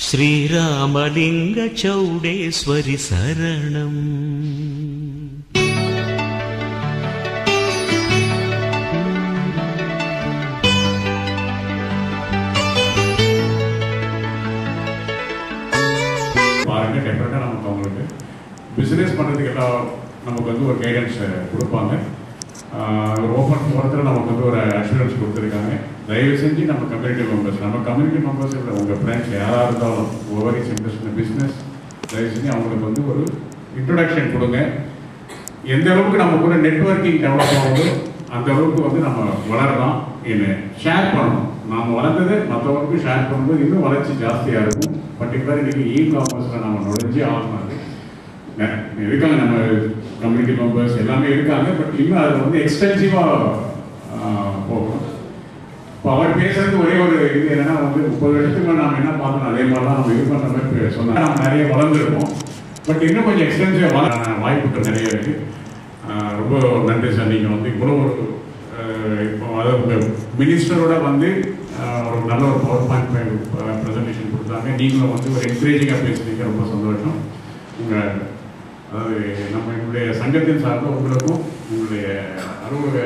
Shri Ramalinga Chaudeswari Saranam. டெஃபினட்டாக நமக்கு அவங்களுக்கு பிஸ்னஸ் பண்ணுறதுக்கு எல்லாம் நமக்கு வந்து ஒரு கைடன்ஸ் கொடுப்பாங்க. ஒரு ஓப்பன் போகிறதுல நமக்கு வந்து ஒரு அஷூரன்ஸ் கொடுத்துருக்காங்க. தயவு செஞ்சு நம்ம கம்யூனிட்டி மெம்பர்ஸ் இல்லை உங்கள் ஃப்ரெண்ட்ஸ் யாராக இருந்தாலும் ஓவர் இஸ் இன்ட்ரெஸ்ட் இந்த பிஸ்னஸ் தயவு செஞ்சு அவங்களுக்கு வந்து ஒரு இன்ட்ரொடக்ஷன் கொடுங்க. எந்த அளவுக்கு நம்ம கூட நெட்வொர்க்கிங் டெவலப் ஆகுதோ அந்த அளவுக்கு வந்து நம்ம வளரலாம். என்ன ஷேர் பண்ணணும், நாம் வளர்ந்ததை மற்றவங்களுக்கு ஷேர் பண்ணும்போது இன்னும் வளர்ச்சி ஜாஸ்தியாக இருக்கும். பர்டிகுலர் இன்றைக்கி காமர்ஸில் நம்ம நுழைஞ்சே ஆகணும். இருக்காங்க நம்ம கம்யூனிட்டி மெம்பர்ஸ் எல்லாமே இருக்காங்க. பட் இன்னும் அதில் வந்து எக்ஸ்பென்சிவாக போகணும். இப்போ அவர் பேசுறது ஒரே ஒரு இது என்னென்னா வந்து 30 வருஷத்துக்கு நம்ம என்ன பார்த்தோம் அதே மாதிரி தான் நம்ம இது பண்ணுற மாதிரி சொன்னால் நம்ம நிறைய வளர்ந்துருக்கோம். பட் இன்னும் கொஞ்சம் எக்ஸ்பென்சிவாக வளர வாய்ப்புகள் நிறைய இருக்குது. ரொம்ப நன்றி சார். நீங்கள் வந்து இவ்வளோ ஒரு இப்போ அதாவது உங்கள் மினிஸ்டரோட வந்து ஒரு நல்ல ஒரு பவர் பாயிண்ட் ப்ரெசன்டேஷன் கொடுத்தாங்க. நீங்களும் வந்து ஒரு என்கரேஜிங்காக பேசுறீங்க, ரொம்ப சந்தோஷம். உங்கள் அதாவது நம்ம என்னுடைய சங்கத்தின் சார்பாக உங்களுக்கும் உங்களுடைய அலுவலக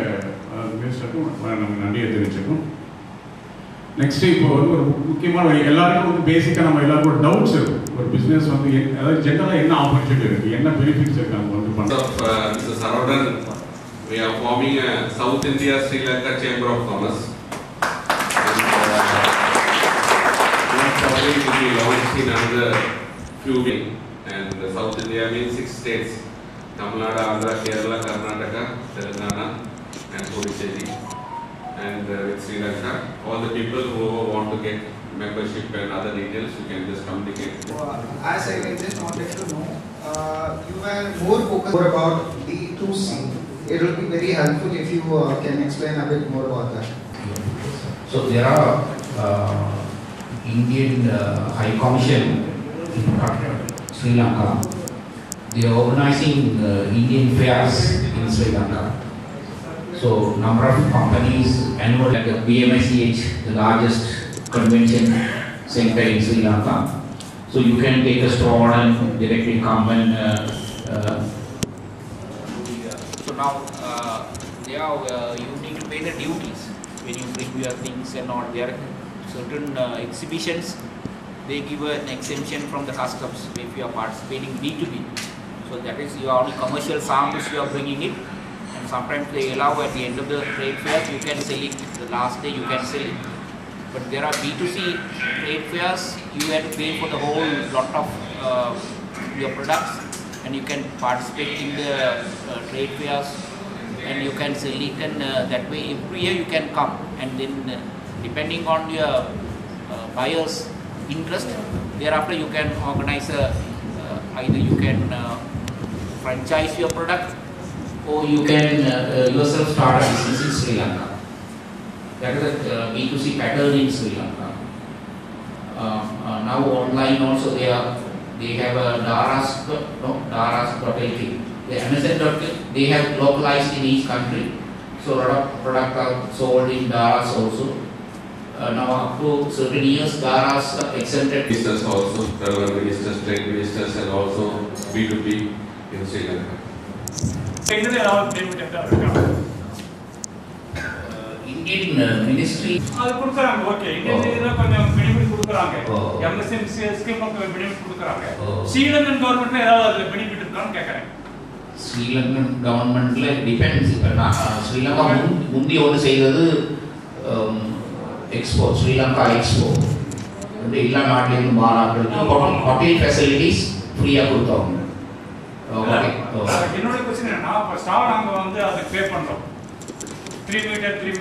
மினிஸ்டருக்கும் நம்ம நன்றியை தெரிவிச்சுக்கணும். நெக்ஸ்ட்டு இப்போ வந்து ஒரு முக்கியமான எல்லாருக்கும் வந்து பேசிக்காக நம்ம எல்லாருக்கும் ஒரு டவுட்ஸ் இருக்கும். ஒரு பிஸ்னஸ் வந்து அதாவது ஜென்ரலாக என்ன ஆப்பர்ச்சுனிட்டி இருக்குது, என்ன பெனிஃபிட்ஸ் இருக்குது அவங்க வந்து பண்ணுறோம். We are forming a South India Sri Lanka Chamber of Commerce. Most probably it will be launched in another few weeks. And South India means 6 states: Tamil Nadu, Andhra, Kerala, Karnataka, Telangana, and Puducherry. And with Sri Lanka, all the people who want to get membership and other details, you can just communicate. As I just wanted to know, you were more focused about D2C. It will be very helpful if you can explain a bit more about that. So there are Indian High Commission in Sri Lanka. They are organizing Indian fairs in Sri Lanka. So number of companies annual like the BMICH, the largest convention center in Sri Lanka. So you can take a stall and directly come and now you need to pay the duties when you bring your things and all. There are certain exhibitions, they give an exemption from the customs if you are participating B2B. So that is your only commercial samples you are bringing it, and sometimes they allow at the end of the trade fairs you can sell it, the last day you can sell it. But there are B2C trade fairs, you have to pay for the whole lot of your products, and you can participate in the trade fairs and you can sell it, and that way every year you can come, and then depending on your buyer's interest, thereafter you can organize either you can franchise your product or you can yourself start a business in Sri Lanka. That is a B2C pattern in Sri Lanka. Now online also they have a Daras.lk. The MSN.lk, they have localized in each country. So a lot of products are sold in Daras also. Now up to certain years, Daras are exempted. Business also, travel ministers, trade ministers, and also B2B in Sri Lanka. Indian ministry. அது கொடுக்கறாங்க. Okay, இந்தியன்ல கொஞ்சம் benefit கொடுக்கறாங்க. MSM scheme of benefit கொடுக்கறாங்க. ஸ்ரீலங்கன் கவர்மெண்ட்ல ஏதாவது அதுல benefit இருக்கான்னு கேக்குறேன். ஸ்ரீலங்கன் கவர்மெண்ட்ல டிபெண்ட்ஸ். ஸ்ரீலங்கா முந்தி ஒன்று செய்தது எக்ஸ்போ, ஸ்ரீலங்கா எக்ஸ்போ. எல்லா நாட்டிலிருந்து மாறாக்களுக்கு ஹோட்டல் ஃபெசிலிட்டிஸ் ஃப்ரீயாக கொடுத்தாங்க. என்னோட क्वेश्चन என்னன்னா, இப்ப ஸ்டார் நாங்க வந்து அதுக்கு பே பண்றோம். 3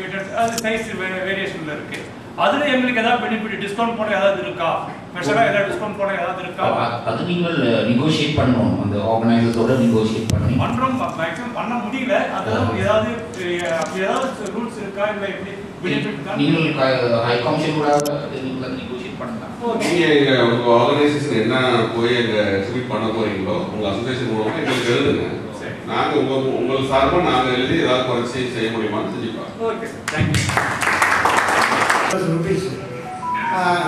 மீட்டர் அது சைஸ் வேரியேஷன்ல இருக்கு. அதுல எங்களுக்கு ஏதாவது பெனிஃபிட் டிஸ்கவுண்ட் போட ஏதாவது இருக்கா? ஸ்பெஷலா ஏதாவது டிஸ்கவுண்ட் போட ஏதாவது இருக்கா? அது நீங்கள் நெகோஷியேட் பண்ணணும். அந்த ஆர்கனைசர்ஸோட நெகோஷியேட் பண்ணி பண்றோம். மேக்ஸிமம் பண்ண முடியல. அதாவது ஏதாவது ரூல்ஸ் இருக்கா இல்ல எப்படி பெனிஃபிட் தான்? நீங்கள் ஹை கமிஷன் கூட நீங்கள் நெகோஷியேட் பண்ணலாம். நீங்க உங்க ஆர்கனைசேஷன் என்ன போய் அங்க எக்ஸிபிட் பண்ண போறீங்களோ உங்க அசோசியேஷன் மூலமா எங்களுக்கு எழுதுங்க. நாங்க உங்களுக்கு சார்பா நாங்க எழுதி ஏதாவது குறைச்சி செய்ய முடியுமான்னு செஞ்சுப்போம். Okay sir, thank you.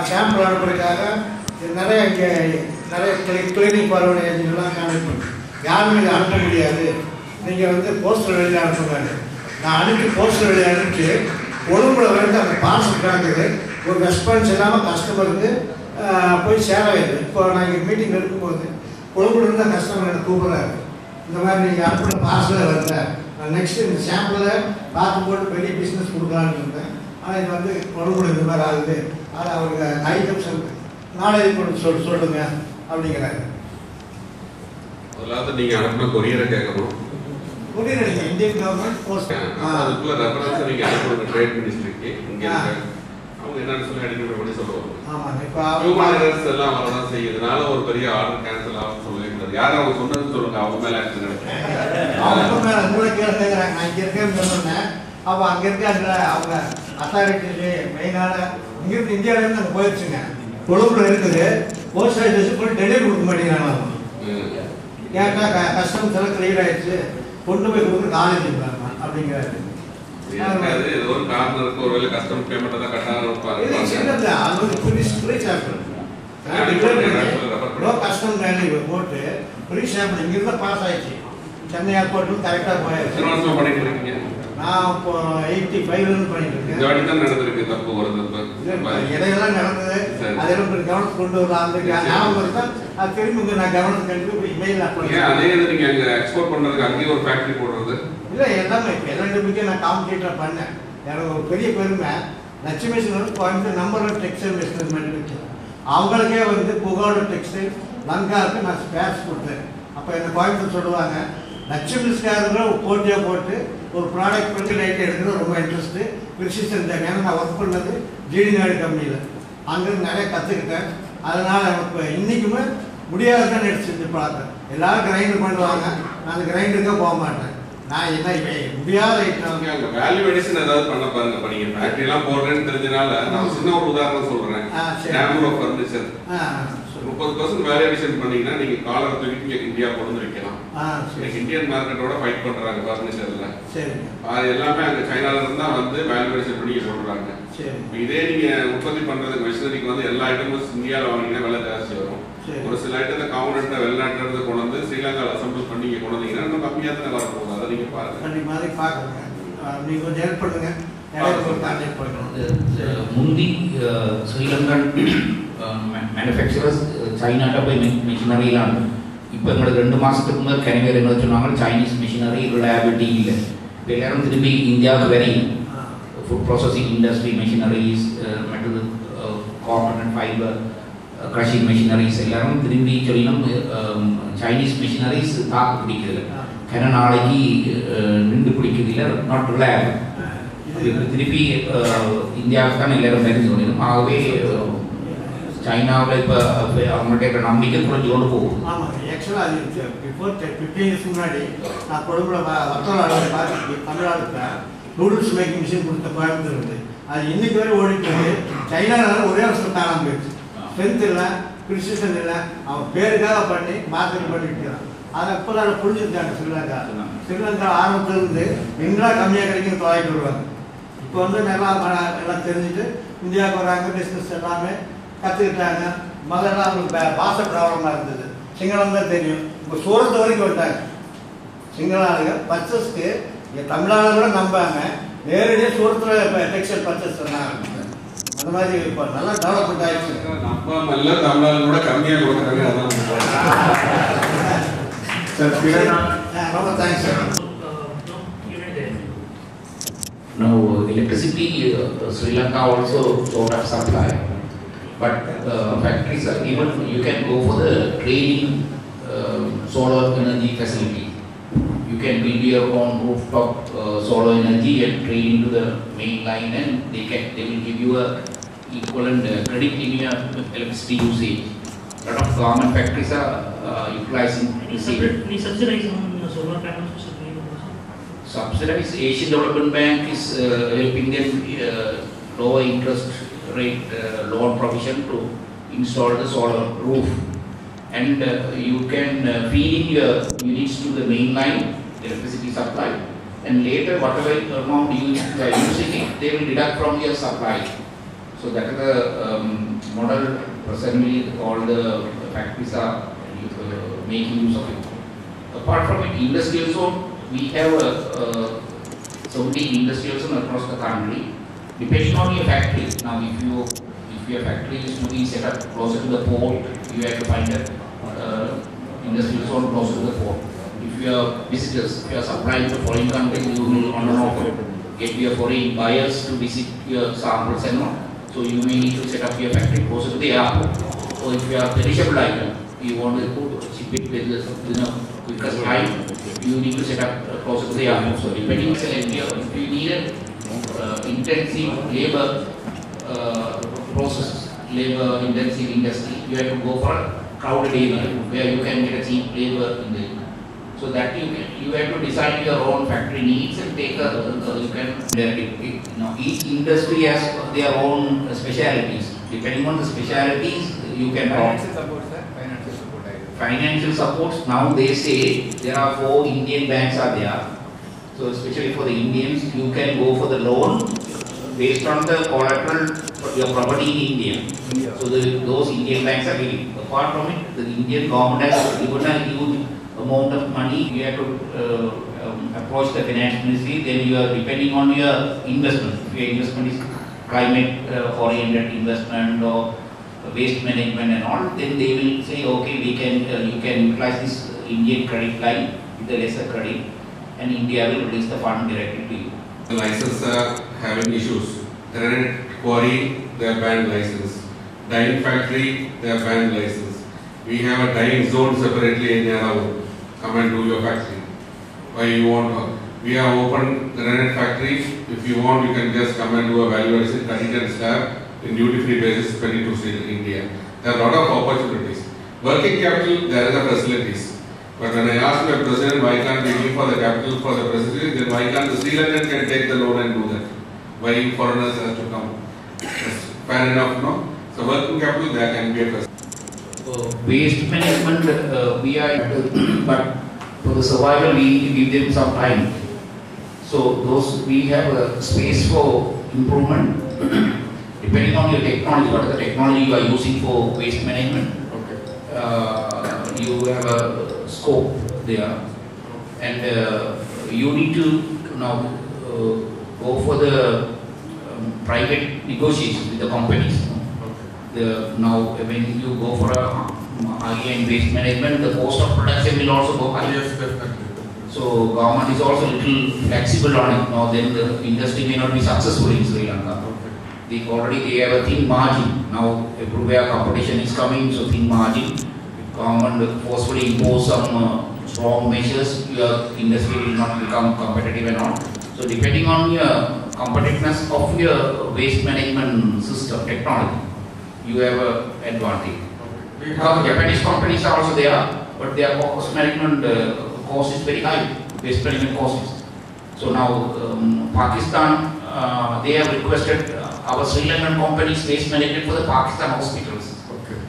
Camp நடப்பதற்காக நிறைய இங்கே நிறைய கிளினிக் பரவணை எல்லாம் கான்டெக்ட் பண்ணி யாருமே இதை அனுப்ப முடியாது, நீங்கள் வந்து போஸ்டர் வெளியில் அனுப்புறாங்க. நான் அனுப்பி போஸ்டர் வெளியே அனுப்பிச்சு கொழும்புல வந்து அந்த பார்சல் கிடக்குது, ஒரு ரெஸ்பான்ஸ் இல்லாமல் கஸ்டமருக்கு போய் சேரவேது. இப்போ நான் இங்கே மீட்டிங் இருக்கும்போது கொழும்புல இருந்த கஸ்டமர் எனக்கு கூப்பிட்றாரு, இந்த மாதிரி நீங்கள் அனுப்பின பார்சலில் வரல, நான் நெக்ஸ்ட்டு இந்த சாம்பிளில் பார்த்து போட்டு பெரிய பிஸ்னஸ் கொடுக்கலான்னு இருந்தேன். ஆனால் இது வந்து கொழும்புல இந்த மாதிரி ஆகுது, அது அவருக்கு ஐட்டம்ஸ் நாளைக்கு கொண்டு சொல்லுங்க அப்படிங்கிறாங்க. அதாவது நீங்கள் அனுப்பின கொரியரை கேட்கணும். கொரியர் நீங்கள் இந்தியன் கவர்மெண்ட் போஸ்ட் அதுக்குள்ள ரெஃபரன்ஸ் நீங்கள் அனுப்புங்க ட்ரேட் மினிஸ்ட்ரிக்கு. இங்கே அவங்க என்னன்னு சொல்லி ஐடென்டிஃபை பண்ணி சொல்லுவாங்க. ஆமாம், இப்போ ஹியூமன் எரர்ஸ் எல்லாம் வரதான் செய்யுதுனால ஒரு பெரிய ஆர்டர் கேன்சல் ஆகும் சொல்லவே கூடாது. யாரும் அவங்க சொன்னதுன்னு சொல்லுங்க, அவங்க மேலே ஆக்ஷன் எடுக்க. அவங்க மேலே உங்களை கேட்குறாங்க, நான் இங்கே இருக்கேன்னு சொன்னேன். அப்போ அங்கே இருக்க அந்த அவங்க அத்தாரிட்டி மெயினான இங்கிருந்து இந்தியாவிலேருந்து அங்கே போயிடுச்சுங்க, கொழும்புல இருக்குது. போஸ்ட் ஆஃபீஸ் போய் டெலிவரி கொடுக்க மாட்டேங்கிறாங்க. கேட்டால் கஸ்டமர்ஸ் எல்லாம் கிளியர் ஆயிடுச்சு, கொண்டு போய் கொடுக்குற காலேஜ் இருக்காங்க அப்படிங்கிறாரு. ஏதோ ஒரு காரணம் இருக்கு, ஒருவேளை கஸ்டமர் பேமெண்ட் தான் கட்டாக இருப்பாங்க. கஸ்டம் வேல்யூ போட்டு ஃப்ரீ சாம்பிள் இங்கிருந்து பாஸ் ஆயிடுச்சு, சென்னை ஏர்போர்ட்டும் கரெக்டாக போயாச்சு. பண்ணிட்டு இருக்கீங்க? நான் இப்போ 85 பண்ணிட்டு இருக்கேன். இந்த வாட்டி தான் நடந்திருக்கு தப்பு ஒரு தப்பு. இடையெல்லாம் நடந்தது, அதெல்லாம் கவனத்துக்கு கொண்டு வரலாம். அந்த ஞாபகம் தான் அது திரும்பி நான் கவனத்துக்கு கண்டிப்பாக இமெயில் அனுப்புறேன். அதே இது நீங்கள் அங்கே எக்ஸ்போர்ட் பண்ணுறதுக்கு அங்கேயும் ஒரு ஃபேக்ட்ரி போடுறது இல்லை, எல்லாமே இப்போ எல்லா நான் காம்படிட்டராக பண்ணேன். எனக்கு ஒரு பெரிய பெருமை, லட்சுமேஸ்வரன் வந்து Coimbatore number 1 textile business manufacture. அவங்களுக்கே வந்து புகாடு டெக்ஸ்டைல் லங்காவுக்கு நான் ஸ்பேர்ஸ் கொடுத்தேன். அப்போ என்ன கோயம்புத்தூர் சொல்லுவாங்க, லட்சுமிஸ்காரங்கள போட்டியாக போட்டு ஒரு ப்ராடக்ட் பண்ணி லைட் எடுக்கிறது ரொம்ப இன்ட்ரெஸ்ட்டு ப்ரிசிஷன் இருந்தாங்க. ஏன்னா நான் ஒர்க் பண்ணது GNANATHEVA கம்பெனியில், அங்கேருந்து நிறைய கற்றுக்கிட்டேன். அதனால் எனக்கு இன்றைக்குமே முடியாதுன்னு எடுத்து பார்க்குறேன். எல்லோரும் கிரைண்டர் பண்ணுவாங்க, நான் அந்த கிரைண்டருக்கே போக மாட்டேன். நான் என்ன முடியாத ஐட்டம் வேல்யூ எடிஷன் ஏதாவது பண்ண பாருங்க. இப்போ நீங்கள் ஃபேக்ட்ரிலாம் போடுறேன்னு தெரிஞ்சனால நான் சின்ன ஒரு உதாரணம் சொல்கிறேன். டேம்பூர் ஆஃப் ஃபர்னிச்சர் 30% வேல்யூ எடிஷன் பண்ணீங்கன்னா நீங்கள் காலர் தூக்கி இந்தியா கொண்டு வைக்கலாம். இந்தியன் மார்க்கெட்டோட ஃபைட் பண்ணுறாங்க ஃபர்னிச்சரில். அது எல்லாமே அங்கே சைனாவிலேருந்து தான் வந்து வேல்யூ எடிஷன் பண்ணி போடுறாங்க. இதே நீங்கள் உற்பத்தி பண்ணுறதுக்கு மிஷினரிக்கு வந்து எல்லா ஐட்டமும் இந்தியாவில் வாங்கினீங்கன்னா விலை ஜாஸ்தி வரும். ஒரு சில ஐட்டத்தை காம்பனண்ட்டாக வெளிநாட்டிலிருந்து கொண்டு வந்து ஸ்ரீலங்காவில் அசம்பிள் பண்ணி இங்கே கொண்டு வந்தீங்கன்னா இன்னும் கம்மியாக தானே வரப்போகுது. அதை நீங்கள் பாருங்கள். மாதிரி பார்க்குறேங்க, நீங்கள் கொஞ்சம் ஹெல்ப் பண்ணுங்க. முந்தி ஸ்ரீலங்கன் மேனுஃபேக்சரர்ஸ் சைனாட்ட போய் மிஷினரிலாம் இப்போ எங்களுக்கு 2 மாதத்துக்கு முதல் கனிவேர் என்ன சொன்னாங்க, சைனீஸ் மிஷினரி ரிலையபிலிட்டி இல்லை. இப்போ எல்லாரும் திரும்பி இந்தியாவுக்கு very food processing industry machineries, metal component fibre crushing machineries எல்லாரும் திரும்பி சொல்லினோம். சைனீஸ் மிஷினரிஸ் தாக்கு பிடிக்கிறது கன நாளைக்கு நின்று பிடிக்கிறதுல நாட் ரிலையபிள். திருப்பி இந்தியாவுக்கு தான் எல்லாரும் தெரிஞ்சு சொல்லணும். ஆகவே சைனாவில் இப்போ அவங்கள்ட்ட நம்பிக்கை குறைஞ்சி கொண்டு போகும். ஆமாம், ஆக்சுவலாக அது பிஃபோர் 15 இயர்ஸ் முன்னாடி நான் கொழும்புல வட்டநாடு பார்த்து தமிழ்நாடுக்கு நூடுல்ஸ் மேக்கிங் மிஷின் கொடுத்த கோயம்புத்தூர் இருக்குது. அது இன்னைக்கு வரை ஓடிட்டு இருக்கு. சைனாவில் ஒரே வருஷம் காணாமல் போயிடுச்சு. ஸ்ட்ரென்த் இல்லை, ப்ரிசிஷன் இல்லை, அவன் பேருக்காக பண்ணி மார்க்கெட் பண்ணிட்டு அதை இப்போ தான் புரிஞ்சுருக்காங்க. ஸ்ரீலங்கா ஆரம்பத்திலிருந்து எங்களா கம்மியாக கிடைக்கும் தொலைட்டு வருவாங்க. இப்போ வந்து எல்லாம் தெரிஞ்சுட்டு இந்தியாவுக்கு வராங்க, பிஸ்னஸ் எல்லாமே கற்றுக்கிட்டாங்க. முதல்ல அவங்களுக்கு பாஷை ப்ராப்ளமாக இருந்தது, சிங்களம் தான் தெரியும். இப்போ சூரத்து வரைக்கும் வந்துட்டாங்க சிங்களாளுங்க. பர்ச்சஸ்க்கு தமிழ்நாடு கூட நம்பாங்க, நேரடியாக சூரத்தில் இப்போ டெக்ஸ்டைல் பர்ச்சேஸ் பண்ணாங்க. அந்த மாதிரி இப்போ நல்லா டெவலப்மெண்ட் ஆகிடுச்சு. நம்பாமல்ல தமிழ்நாடு கூட கம்மியாக கொடுக்குறாங்க. ரொம்ப thanks sir. Now electricity, Sri Lanka also sort of supply, but factories are even you can go for the trading solar energy facility. You can build your own rooftop solar energy and trade into the main line, and they will give you a equivalent credit in your electricity usage. A lot of government factories are utilizing this. Any subsidize on solar panels? Subsidize. Asian Development Bank is helping them lower interest rate loan provision to install the solar roof, and you can feed in your units to the main line electricity supply, and later whatever amount you are using it, they will deduct from your supply. So that is the model presently all the factories are making use of it. Apart from it, industrial zone, we have 17 industrial zones across the country. Depending on your factory, now if your factory is to be set up closer to the port, you have to find a industrial zone closer to the port. If you are visitors, if you are supplying to foreign countries, you will on and off get your foreign buyers to visit your samples and all. So you may need to set up your factory closer to the airport. So if you are perishable item, you want to ship it with quicker time, you need to set up closer to the airport. So depending on if you need an intensive labor process, labor intensive industry, you have to go for a crowded area where you can get a cheap labor in the. So that you have to design your own factory needs and take you can each industry has their own specialities. Depending on the specialities, you can Financial support, sir. Financial supports. Now they say there are 4 Indian banks are there. So especially for the Indians, you can go for the loan based on the collateral for your property in India. So those Indian banks are giving. Apart from it, the Indian government has given a huge amount of money. You have to approach the finance ministry. Then you are depending on your investment. If your investment is climate oriented investment or waste management and all, then they will say, okay, we can you can utilize this Indian credit line with the lesser credit, and India will release the fund directly to you. The licenses are having issues. Granite quarry, they are banned license. Dyeing factory, they are banned license. We have a dyeing zone separately in Yarao. Come and do your factory. Why you want to? We have opened granite factory. If you want, you can just come and do a value addition, cut it and slab in duty-free basis, send it to India. There are a lot of opportunities. Working capital, there are the facilities. But when I asked my president, why can't we give for the capital for the facilities, then why can't the Sri Lankan can take the loan and do that? Why foreigners have to come? That's fair enough, no? So working capital, there can be a facility. Waste management, we are, but for the survival, we need to give them some time. So those we have a space for improvement. Depending on your technology, what is the technology you are using for waste management? Okay. You have a scope there, and you need to now go for the private negotiations with the companies. Now, when you go for a high-end waste management, the cost of production will also go high. Yes, definitely. So government is also a little flexible on it. Now then the industry may not be successful in Sri Lanka. They have a thin margin. Now everywhere competition is coming, so thin margin. Government forcefully impose some strong measures, your industry will not become competitive and all. So depending on your competitiveness of your waste management system, technology, you have an advantage. Japanese companies are also there, but their cost management cost is very high, waste management costs. So now Pakistan, they have requested our Sri Lankan companies waste management for the Pakistan hospitals. Okay.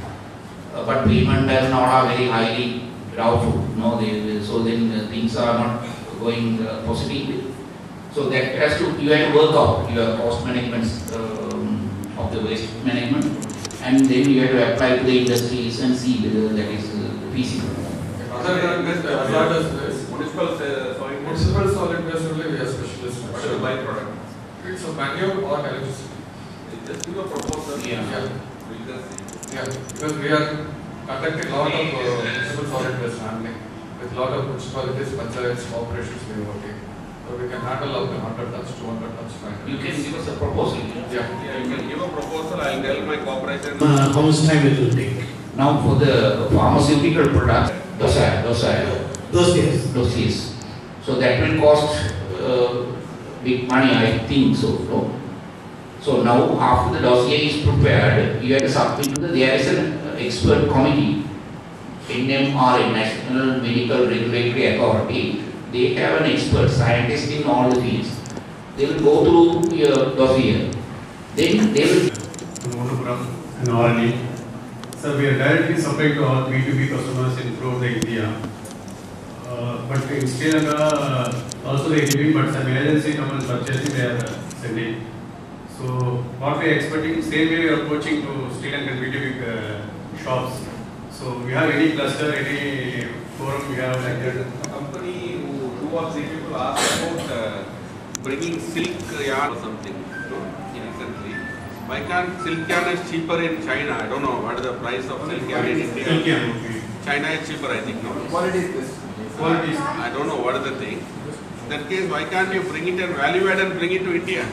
But payment and all are very highly doubtful. No, so then things are not going positively. So that has to, you have to work out your cost management of the waste management, and then you have to apply to the industries and see whether that is feasible. Other than this, municipal solid waste only we are specialists. What is the byproduct? It's a manure or electricity. Just give a proposal. Yeah. Because we are conducting a lot of municipal solid waste handling with a lot of municipalities, panchayats, corporations we are working. So we can handle up to 100 tons, 200 tons. You can give us a proposal. Yeah, you can give a proposal. I'll tell my corporation. How much time it will take? Now for the pharmaceutical products, dossiers. So that will cost big money, I think so. No? So now after the dossier is prepared, you have to submit to there is an expert committee, NMRA, National Medical Regulatory Authority. They have an expert scientist in all the fields. They will go through your dossier. Then they will. And already. So we are directly supplying to our B2B customers in throughout India. But in Sri Lanka, also they are giving, but some agency companies purchasing they are sending. So what we are expecting, same way we are approaching to Sri Lankan B2B shops. So we have any cluster, any forum we have like that? A company who 2 or 3 people asked about bringing silk yarn or something, recently. Why can't silk yarn is cheaper in China? I don't know what is the price of silk yarn in India. Silk yarn, okay. China is cheaper, I think. No? Quality is this. Quality is. I don't know what is the thing. In that case, why can't you bring it and value add and bring it to India?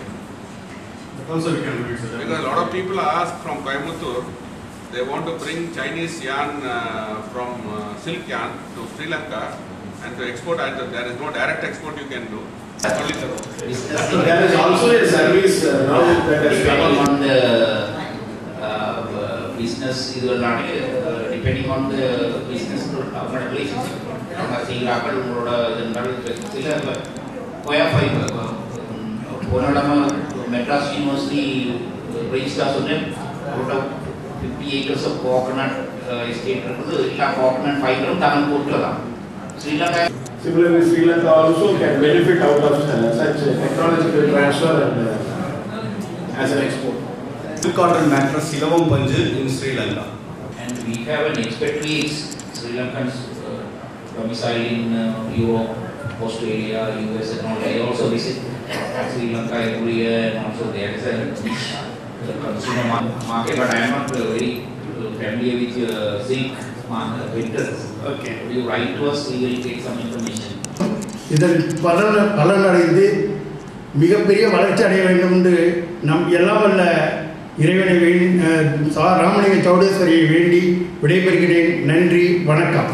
Also we can do it, sir. Because a lot of people ask from Coimbatore, they want to bring Chinese yarn from silk yarn to Sri Lanka and to export. There is no direct export you can do. Only the There is also a service now that has come on the business, depending on the business relationship. Madras University registered 50 acres of coconut estate. Coconut fiber Sri Lanka. Similarly, Sri Lanka also can benefit out of such technological transfer and as an export. Silk cotton mattress Silavam Panju in Sri Lanka. And we have an expatriate Sri Lankans domiciled in Europe, Australia, US and all. They also visit Sri Lanka every year, and also there is a consumer market, but I am not very familiar with silk winters. Okay. Would you write to us? We will take some information. இதன் பலனடைந்து மிகப்பெரிய வளர்ச்சி அடைய வேண்டும் என்று நம் எல்லாம் வல்ல இறைவனை ராமலிங்க சௌடேஸ்வரியை வேண்டி விடைபெறுகிறேன். நன்றி, வணக்கம்.